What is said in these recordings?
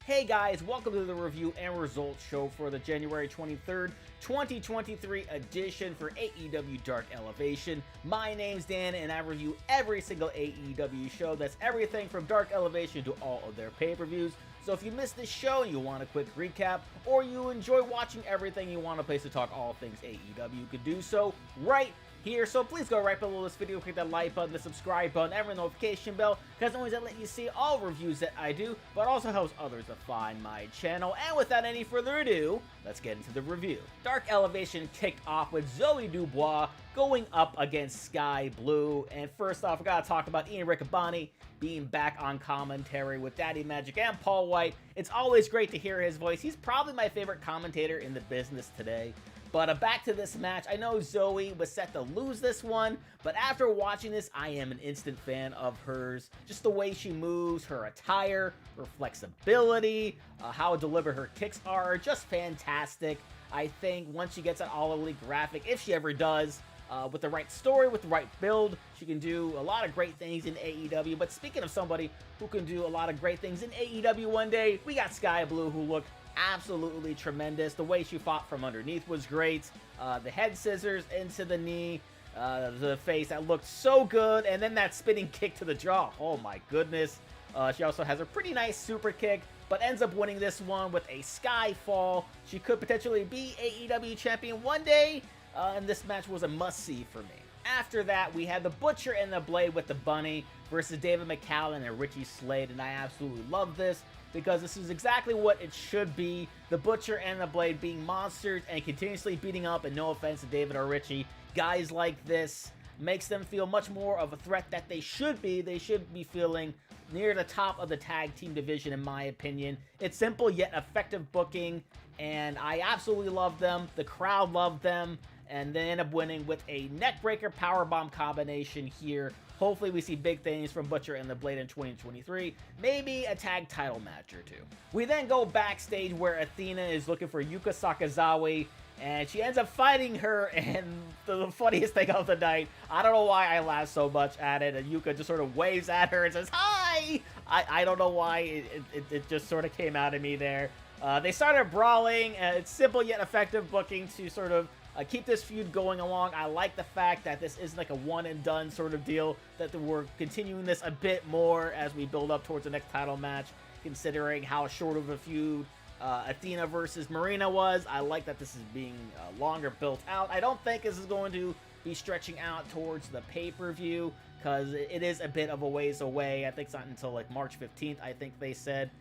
Hey guys, welcome to the review and results show for the January 23rd, 2023 edition for AEW Dark Elevation. My name's Dan and I review every single AEW show. That's everything from Dark Elevation to all of their pay-per-views. So if you missed this show and you want a quick recap, or you enjoy watching everything, you want a place to talk all things AEW, you could do so right here. So please go right below this video, click that like button, the subscribe button, and the notification bell, because not only does that let you see all reviews that I do, but also helps others to find my channel. And without any further ado, let's get into the review. Dark Elevation kicked off with Zoe Dubois going up against Skye Blue. And first off, I gotta talk about Ian Riccaboni being back on commentary with Daddy Magic and Paul White. It's always great to hear his voice. He's probably my favorite commentator in the business today. But back to this match. I know Zoe was set to lose this one, but after watching this, I am an instant fan of hers. Just the way she moves, her attire, her flexibility, how deliberate her kicks are, just fantastic. I think once she gets an All Elite graphic, if she ever does, with the right story, with the right build, she can do a lot of great things in AEW. But speaking of somebody who can do a lot of great things in AEW one day, we got Skye Blue, who looked absolutely tremendous. The way she fought from underneath was great. The head scissors into the knee, the face, that looked so good. And then that spinning kick to the jaw. Oh my goodness. She also has a pretty nice super kick, but ends up winning this one with a Skye fall. She could potentially be AEW champion one day, and this match was a must-see for me. After that, we had the Butcher and the Blade with the Bunny versus David McCallion and Richie Slade, and I absolutely love this because this is exactly what it should be. The Butcher and the Blade being monsters and continuously beating up, and no offense to David or Richie, guys like this makes them feel much more of a threat that they should be. They should be feeling near the top of the tag team division, in my opinion. It's simple yet effective booking, and I absolutely love them. The crowd loved them, and they end up winning with a neckbreaker powerbomb combination here. Hopefully we see big things from Butcher and the Blade in 2023. Maybe a tag title match or two. We then go backstage where Athena is looking for Yuka Sakazaki, and she ends up fighting her, and the funniest thing of the night, I don't know why I laugh so much at it, and Yuka just sort of waves at her and says, "Hi!" I don't know why, it just sort of came out of me there. They started brawling, and it's simple yet effective booking to sort of keep this feud going along. I like the fact that this isn't like a one and done sort of deal, that we're continuing this a bit more as we build up towards the next title match, considering how short of a feud Athena versus Marina was. I like that this is being longer built out. I don't think this is going to be stretching out towards the pay-per-view, because it is a bit of a ways away. I think it's not until like March 15th, I think they said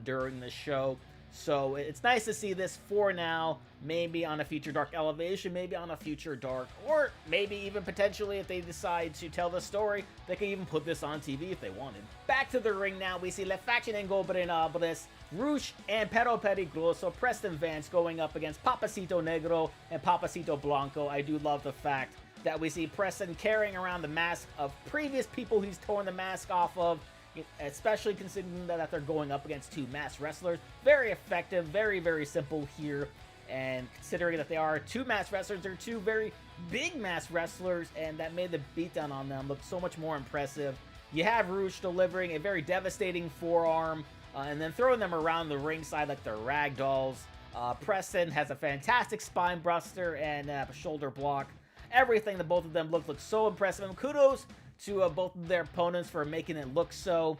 during the show. So it's nice to see this for now, maybe on a future Dark Elevation, maybe on a future Dark, or maybe even potentially if they decide to tell the story, they could even put this on TV if they wanted. Back to the ring now, we see La Faction Ingobernables, Rouge and Perro Peligroso, Preston Vance going up against Papacito Negro and Papacito Blanco. I do love the fact that we see Preston carrying around the mask of previous people he's torn the mask off of, especially considering that they're going up against two masked wrestlers. Very effective, very, very simple here. And considering that they are two masked wrestlers, they're two very big masked wrestlers, and that made the beatdown on them look so much more impressive. You have Rouge delivering a very devastating forearm, and then throwing them around the ringside like they're rag dolls. Preston has a fantastic spine buster and a shoulder block. Everything that both of them look so impressive, and kudos to both of their opponents for making it look so.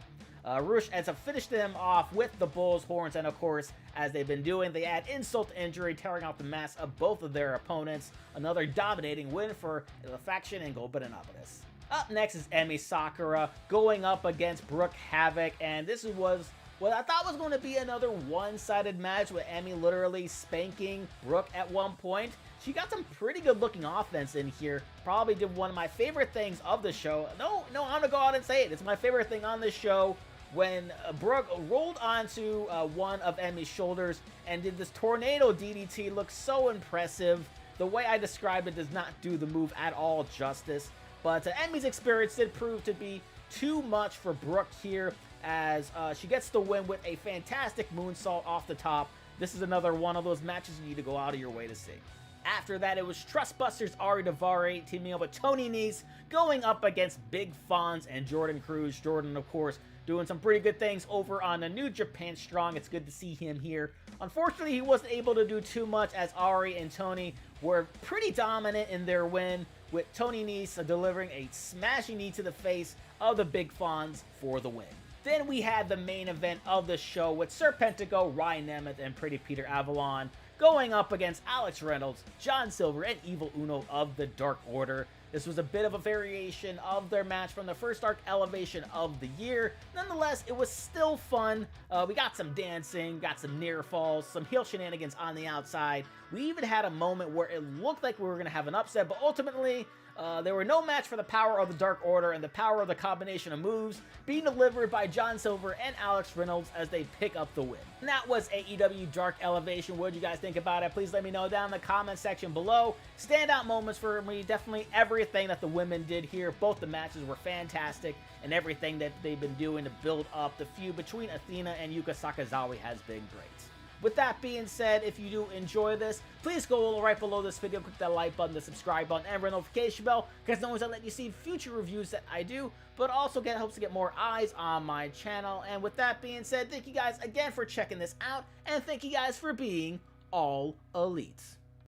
Rouge ends up finishing them off with the bull's horns, and of course, as they've been doing, they add insult to injury, tearing off the masks of both of their opponents. Another dominating win for the Faction Ingobernables. Up next is Emi Sakura going up against Brooke Havok, and this was what I thought was going to be another one-sided match with Emi literally spanking Brooke at one point. She got some pretty good looking offense in here. Probably did one of my favorite things of the show. No, I'm gonna go out and say it. It's my favorite thing on this show when Brooke rolled onto one of Emi's shoulders and did this tornado DDT. Looks so impressive. The way I described it does not do the move at all justice. But Emi's experience did prove to be too much for Brooke here, as she gets the win with a fantastic moonsault off the top. This is another one of those matches you need to go out of your way to see. After that, it was Trustbusters Ari Daivari teaming up with Tony Nese, going up against Big Fonz and Jordan Cruz. Jordan, of course, doing some pretty good things over on the New Japan Strong. It's good to see him here. Unfortunately, he wasn't able to do too much as Ari and Tony were pretty dominant in their win, with Tony Nese delivering a smashing knee to the face of the Big Fonz for the win. Then we had the main event of the show with Serpentico, Ryan Nemeth, and Pretty Peter Avalon going up against Alex Reynolds, John Silver, and Evil Uno of the Dark Order. This was a bit of a variation of their match from the first Dark Elevation of the year. Nonetheless, it was still fun. We got some dancing, got some near falls, some heel shenanigans on the outside. We even had a moment where it looked like we were going to have an upset, but ultimately, there were no match for the power of the Dark Order and the power of the combination of moves being delivered by John Silver and Alex Reynolds as they pick up the win. And that was AEW Dark Elevation. What did you guys think about it? Please let me know down in the comment section below. Standout moments for me, definitely everything that the women did here. Both the matches were fantastic, and everything that they've been doing to build up the feud between Athena and Yuka Sakazaki has been great. With that being said, if you do enjoy this, please go right below this video, click that like button, the subscribe button, and the notification bell, because not only does that let you see future reviews that I do, but also helps to get more eyes on my channel. And with that being said, thank you guys again for checking this out, and thank you guys for being all elite.